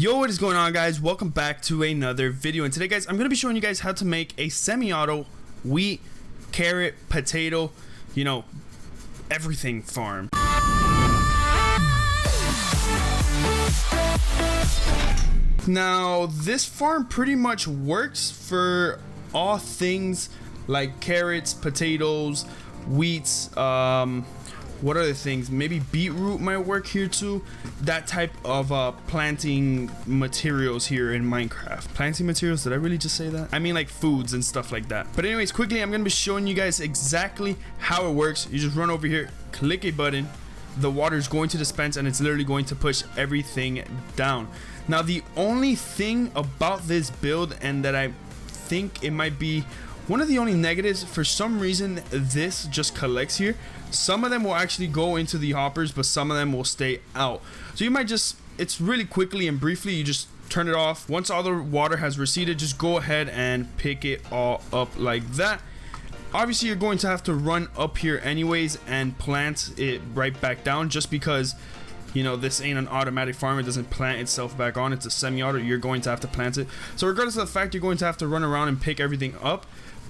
Yo, what is going on, guys? Welcome back to another video, and today, guys, I'm going to be showing you guys how to make a semi-auto wheat, carrot, potato, you know, everything farm. Now, this farm pretty much works for all things like carrots, potatoes, wheats, what other things? Maybe beetroot might work here too. That type of planting materials here in Minecraft. Planting materials, did I really just say that? I mean like foods and stuff like that. But anyways, quickly, I'm gonna be showing you guys exactly how it works. You just run over here, click a button, the water is going to dispense, and it's literally going to push everything down. Now, the only thing about this build, and that I think it might be one of the only negatives, for some reason this just collects here. Some of them will actually go into the hoppers, but some of them will stay out. So you might just, it's really quickly and briefly, you just turn it off. Once all the water has receded, just go ahead and pick it all up like that. Obviously, you're going to have to run up here anyways and plant it right back down, just because, you know, this ain't an automatic farm. It doesn't plant itself back on. It's a semi-auto. You're going to have to plant it. So regardless of the fact, you're going to have to run around and pick everything up.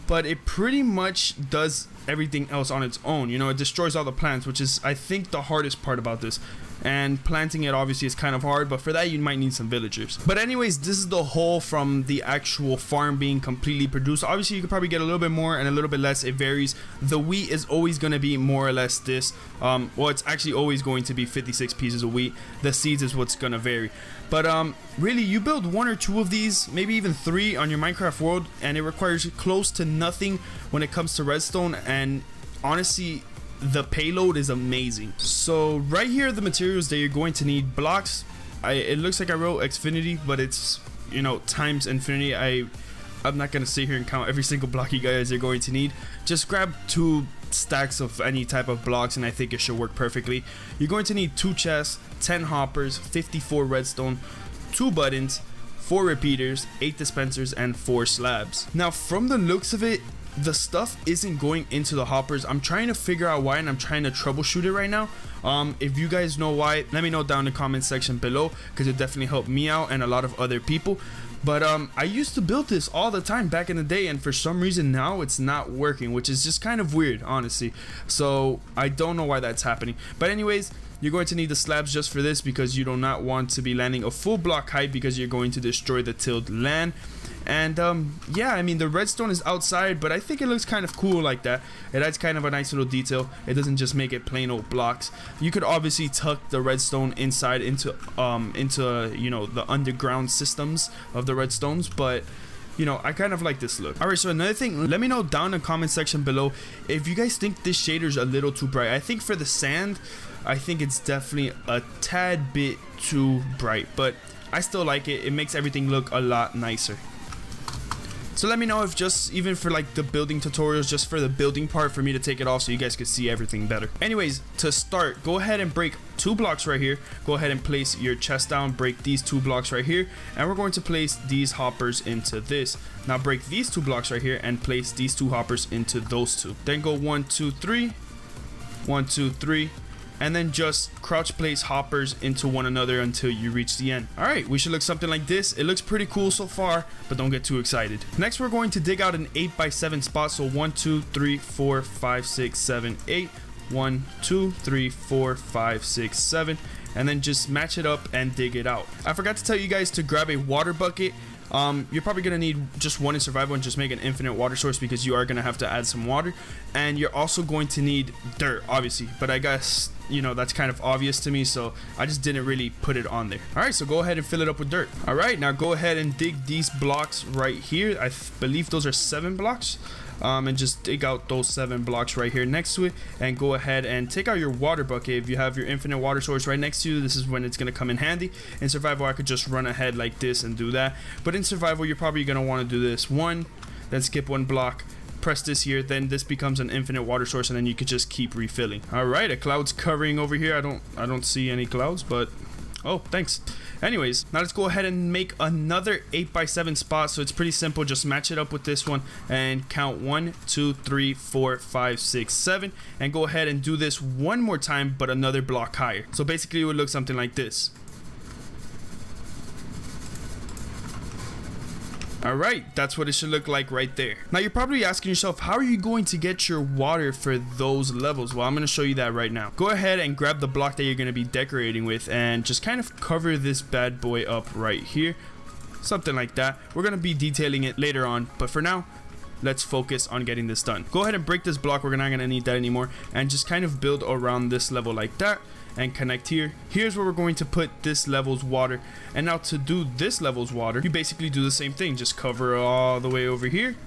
But it pretty much does everything else on its own. You know, it destroys all the plants, which is, I think, the hardest part about this. And planting it obviously is kind of hard, but for that you might need some villagers. But anyways, this is the whole from the actual farm being completely produced. Obviously, you could probably get a little bit more and a little bit less. It varies. The wheat is always going to be more or less this. Well, it's actually always going to be 56 pieces of wheat. The seeds is what's going to vary. But really, you build one or two of these, maybe even three on your Minecraft world, and it requires close to nothing when it comes to redstone. And honestly, the payload is amazing. So right here are the materials that you're going to need. Blocks, it looks like I wrote Xfinity, but it's, you know, times infinity. I'm not gonna sit here and count every single block you guys are going to need. Just grab 2 stacks of any type of blocks and I think it should work perfectly. You're going to need 2 chests, 10 hoppers, 54 redstone, 2 buttons, 4 repeaters, 8 dispensers, and 4 slabs. Now, from the looks of it, the stuff isn't going into the hoppers. I'm trying to figure out why, and I'm trying to troubleshoot it right now. If you guys know why, let me know down in the comment section below, because it definitely helped me out and a lot of other people. But I used to build this all the time back in the day, and for some reason now it's not working, which is just kind of weird, honestly. So I don't know why that's happening. But anyways, you're going to need the slabs just for this, because you do not want to be landing a full block height, because you're going to destroy the tilled land. And yeah, I mean, the redstone is outside, but I think it looks kind of cool like that. It adds kind of a nice little detail. It doesn't just make it plain old blocks. You could obviously tuck the redstone inside into you know, the underground systems of the redstones, but you know, I kind of like this look. Alright, so another thing, let me know down in the comment section below if you guys think this shader's a little too bright. I think for the sand, I think it's definitely a tad bit too bright, but I still like it. It makes everything look a lot nicer. So let me know if just even for like the building tutorials, just for the building part, for me to take it off so you guys could see everything better. Anyways, to start, go ahead and break 2 blocks right here. Go ahead and place your chest down, break these 2 blocks right here, and we're going to place these hoppers into this. Now break these 2 blocks right here and place these 2 hoppers into those 2. Then go 1 2 3, 1 2 3, and then just crouch place hoppers into one another until you reach the end. Alright, we should look something like this. It looks pretty cool so far, but don't get too excited. Next, we're going to dig out an 8x7 spot. So 1 2 3 4 5 6 7 8, 1 2 3 4 5 6 7, and then just match it up and dig it out. I forgot to tell you guys to grab a water bucket. You're probably gonna need just one in survival and just make an infinite water source, because you are gonna have to add some water. And you're also going to need dirt, obviously, but I guess, you know, that's kind of obvious to me, so I just didn't really put it on there. Alright, so go ahead and fill it up with dirt. Alright, now go ahead and dig these blocks right here. I believe those are 7 blocks. And just dig out those 7 blocks right here next to it, and go ahead and take out your water bucket. If you have your infinite water source right next to you, this is when it's gonna come in handy. In survival, I could just run ahead like this and do that, but in survival you're probably gonna want to do this. Then skip 1 block, press this here, then this becomes an infinite water source, and then you could just keep refilling. All right, a cloud's covering over here. I don't see any clouds, but oh, thanks. Anyways, now let's go ahead and make another 8x7 spot. So it's pretty simple. Just match it up with this one and count 1 2 3 4 5 6 7, and go ahead and do this one more time, but another block higher. So basically it would look something like this. Alright, that's what it should look like right there. Now you're probably asking yourself, how are you going to get your water for those levels? Well, I'm going to show you that right now. Go ahead and grab the block that you're going to be decorating with and just kind of cover this bad boy up right here. Something like that. We're going to be detailing it later on, but for now, let's focus on getting this done. Go ahead and break this block. We're not going to need that anymore, and just kind of build around this level like that and connect here. Here's where we're going to put this level's water. And now to do this level's water, you basically do the same thing. Just cover all the way over here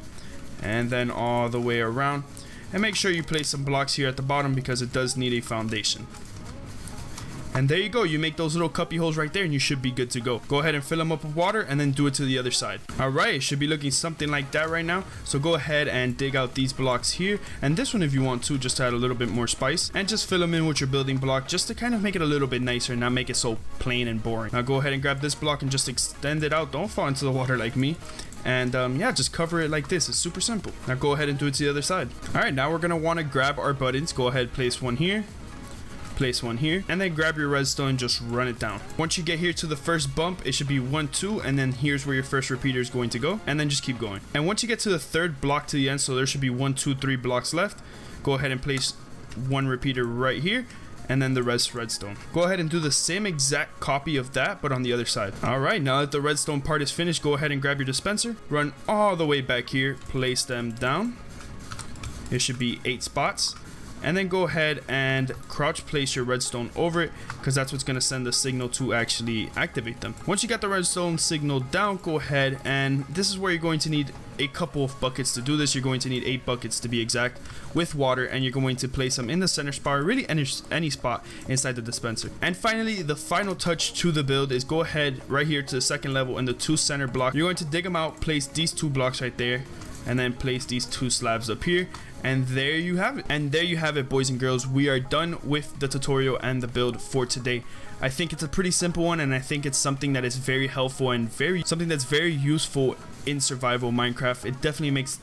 and then all the way around, and make sure you place some blocks here at the bottom because it does need a foundation. And there you go, you make those little cuppy holes right there and you should be good to go. Go ahead and fill them up with water and then do it to the other side. Alright, it should be looking something like that right now. So go ahead and dig out these blocks here, and this one if you want to, just to add a little bit more spice, and just fill them in with your building block just to kind of make it a little bit nicer and not make it so plain and boring. Now go ahead and grab this block and just extend it out. Don't fall into the water like me. And yeah, just cover it like this. It's super simple. Now go ahead and do it to the other side. Alright, now we're going to want to grab our buttons. Go ahead, place one here. Place one here, and then grab your redstone and just run it down. Once you get here to the first bump, it should be 1 2, and then here's where your first repeater is going to go, and then just keep going. And once you get to the third block to the end, so there should be 1 2 3 blocks left, go ahead and place one repeater right here, and then the rest redstone. Go ahead and do the same exact copy of that, but on the other side. Alright, now that the redstone part is finished, go ahead and grab your dispenser, run all the way back here, place them down. It should be 8 spots. And then go ahead and crouch place your redstone over it, because that's what's going to send the signal to actually activate them. Once you got the redstone signal down, go ahead, and this is where you're going to need a couple of buckets to do this. You're going to need 8 buckets to be exact with water, and you're going to place them in the center spot, or really any spot inside the dispenser. And finally, the final touch to the build is go ahead right here to the second level in the 2 center blocks. You're going to dig them out, place these 2 blocks right there, and then place these 2 slabs up here. And there you have it. And there you have it, boys and girls. We are done with the tutorial and the build for today. I think it's a pretty simple one, and I think it's something that is very helpful and something that's very useful in survival Minecraft. It definitely makes,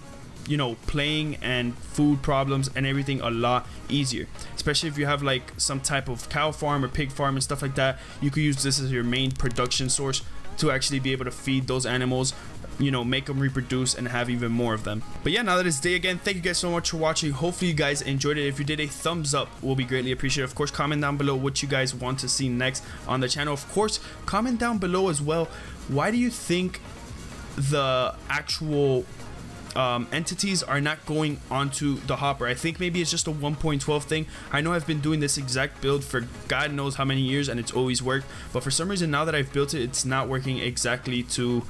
you know, playing and food problems and everything a lot easier, especially if you have like some type of cow farm or pig farm and stuff like that. You could use this as your main production source to actually be able to feed those animals, you know, make them reproduce and have even more of them. But yeah, now that it's day again, thank you guys so much for watching. Hopefully you guys enjoyed it. If you did, a thumbs up will be greatly appreciated. Of course, comment down below what you guys want to see next on the channel. Of course, comment down below as well, why do you think the actual entities are not going onto the hopper? I think maybe it's just a 1.12 thing. I know I've been doing this exact build for God knows how many years and it's always worked, but for some reason now that I've built it, it's not working exactly to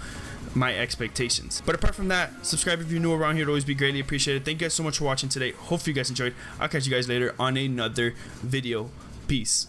my expectations. But apart from that, subscribe if you're new around here. It'd always be greatly appreciated. Thank you guys so much for watching today. Hopefully you guys enjoyed. I'll catch you guys later on another video. Peace.